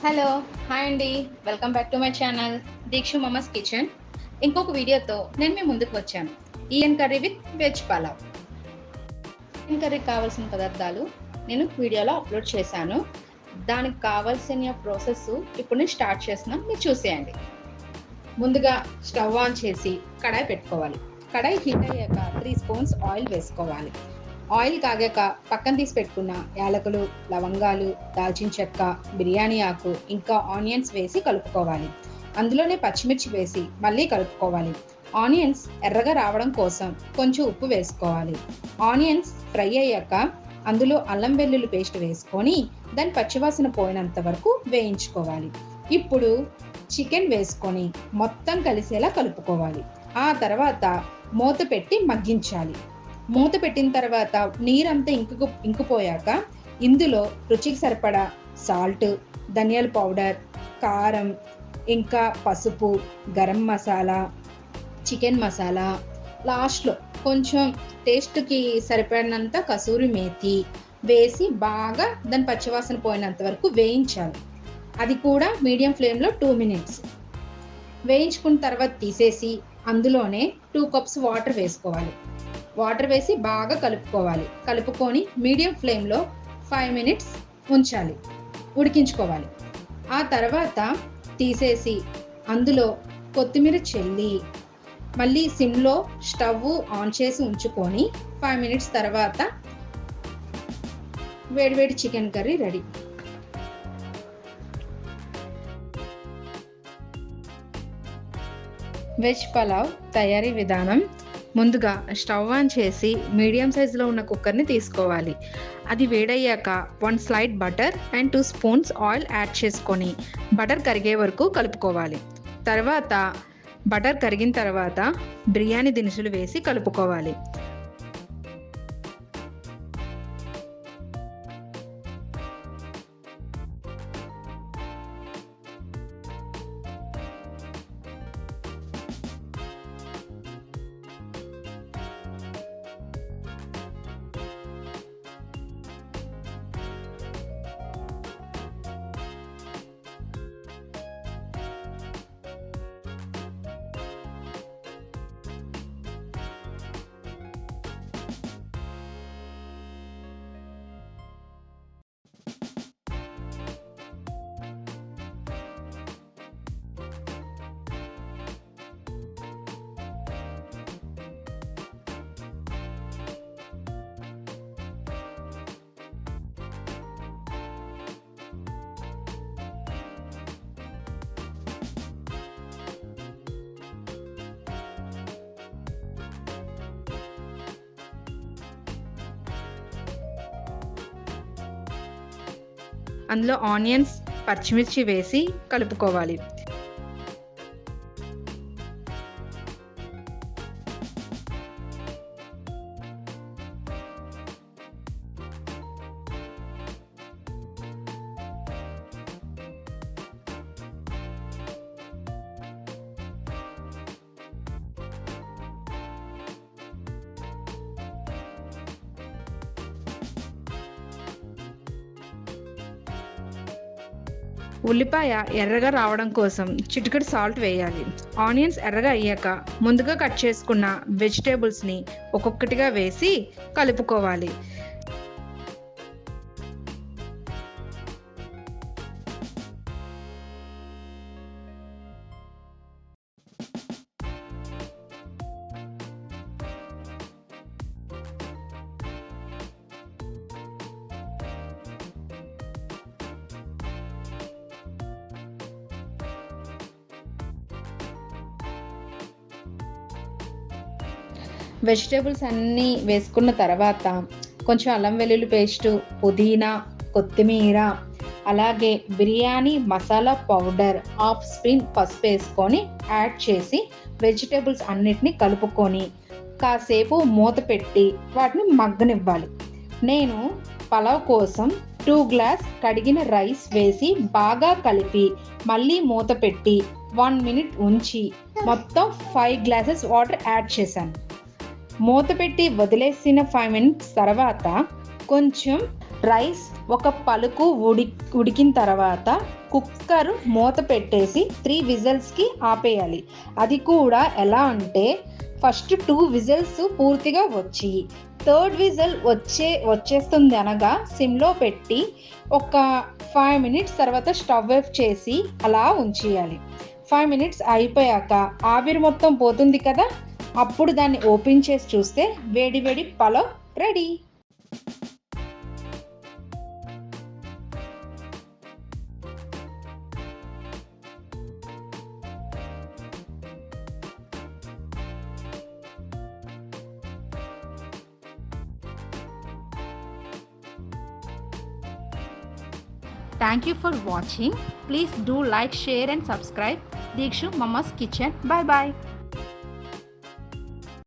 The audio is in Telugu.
హలో! హాయ్ అండి. Welcome back to my channel Deekshu mamma's kitchen. ఇంకొక వీడియోతో నేను మీ ముందుకు వచ్చాను. Chicken curry with veg pulao. Chicken కర్రీకి కావాల్సిన పదార్థాలు నేను వీడియోలో అప్లోడ్ చేశాను. దానికి కావాల్సిన ప్రాసెస్ ఇప్పుడు నేను స్టార్ట్ చేస్తున్నాను, మీరు చూసేయండి. ముందుగా స్టవ్ ఆన్ చేసి కడాయి పెట్టుకోవాలి. కడాయి హీట్ అయ్యాక 3 స్పూన్స్ ఆయిల్ వేసుకోవాలి. ఆయిల్ కాగాక పక్కన తీసి పెట్టుకున్న యాలకులు, లవంగాలు, దాల్చిన చెక్క, బిర్యానీ ఆకు ఇంకా ఆనియన్స్ వేసి కలుపుకోవాలి. అందులోనే పచ్చిమిర్చి వేసి మళ్ళీ కలుపుకోవాలి. ఆనియన్స్ ఎర్రగా రావడం కోసం కొంచెం ఉప్పు వేసుకోవాలి. ఆనియన్స్ ఫ్రై అయ్యాక అందులో అల్లం వెల్లుల్లి పేస్ట్ వేసుకొని దాని పచ్చివాసన పోయినంత వరకు వేయించుకోవాలి. ఇప్పుడు చికెన్ వేసుకొని మొత్తం కలిసేలా కలుపుకోవాలి. ఆ తర్వాత మూత పెట్టి మగ్గించాలి. మూత పెట్టిన తర్వాత నీరంతా ఇంకిపోయాక ఇందులో రుచికి సరిపడా సాల్ట్, ధనియాల పౌడర్, కారం, ఇంకా పసుపు, గరం మసాలా, చికెన్ మసాలా, లాస్ట్లో కొంచెం టేస్ట్కి సరిపడినంత కసూరి మేతి వేసి బాగా దాని పచ్చివాసన పోయినంత వరకు వేయించాలి. అది కూడా మీడియం ఫ్లేమ్లో 2 మినిట్స్ వేయించుకున్న తర్వాత తీసేసి అందులోనే 2 కప్స్ వాటర్ వేసుకోవాలి. వాటర్ వేసి బాగా కలుపుకోవాలి. కలుపుకొని మీడియం ఫ్లేమ్లో 5 మినిట్స్ ఉంచాలి, ఉడికించుకోవాలి. ఆ తర్వాత తీసేసి అందులో కొత్తిమీర చల్లి మళ్ళీ సిమ్లో స్టవ్ ఆన్ చేసి ఉంచుకొని 5 మినిట్స్ తర్వాత వేడివేడి chicken curry ready. Veg pulao తయారీ విధానం: ముందుగా స్టవ్ ఆన్ చేసి మీడియం సైజులో ఉన్న కుక్కర్ని తీసుకోవాలి. అది వేడయ్యాక 1 slide butter and 2 spoons oil add చేసుకొని బటర్ కరిగే వరకు కలుపుకోవాలి. తర్వాత బటర్ కరిగిన తర్వాత బిర్యానీ దినుసులు వేసి కలుపుకోవాలి. అందులో ఆనియన్స్, పచ్చిమిర్చి వేసి కలుపుకోవాలి. ఉల్లిపాయ ఎర్రగా రావడం కోసం చిటికెడు సాల్ట్ వేయాలి. ఆనియన్స్ ఎర్రగా అయ్యాక ముందుగా కట్ చేసుకున్న వెజిటేబుల్స్ని ఒక్కొక్కటిగా వేసి కలుపుకోవాలి. వెజిటేబుల్స్ అన్నీ వేసుకున్న తర్వాత కొంచెం అల్లం వెల్లుల్లి పేస్టు, పుదీనా, కొత్తిమీర, అలాగే biryani masala powder, half spoon పసుపు వేసుకొని యాడ్ చేసి వెజిటేబుల్స్ అన్నిటిని కలుపుకొని కాసేపు మూత పెట్టి వాటిని మగ్గనివ్వాలి. నేను పలావ్ కోసం 2 గ్లాస్ కడిగిన రైస్ వేసి బాగా కలిపి మళ్ళీ మూత పెట్టి 1 మినిట్ ఉంచి మొత్తం 5 గ్లాసెస్ వాటర్ యాడ్ చేశాను. మూత పెట్టి వదిలేసిన 5 మినిట్స్ తర్వాత కొంచెం రైస్ ఒక పలుకు ఉడికిన తర్వాత కుక్కర్ మూత పెట్టేసి 3 విజిల్స్కి ఆపేయాలి. అది కూడా ఎలా అంటే ఫస్ట్ 2 విజిల్స్ పూర్తిగా వచ్చి థర్డ్ విజిల్ వచ్చేస్తుంది అనగా సిమ్లో పెట్టి ఒక 5 మినిట్స్ తర్వాత స్టవ్ ఆఫ్ చేసి అలా ఉంచేయాలి. 5 మినిట్స్ అయిపోయాక ఆవిరి మొత్తం పోతుంది కదా, అప్పుడు దాన్ని ఓపెన్ చేసి చూస్తే వేడి వేడి pulao ready. Thank you for watching. Please do like, share and subscribe Dikshu Mama's Kitchen. Bye bye.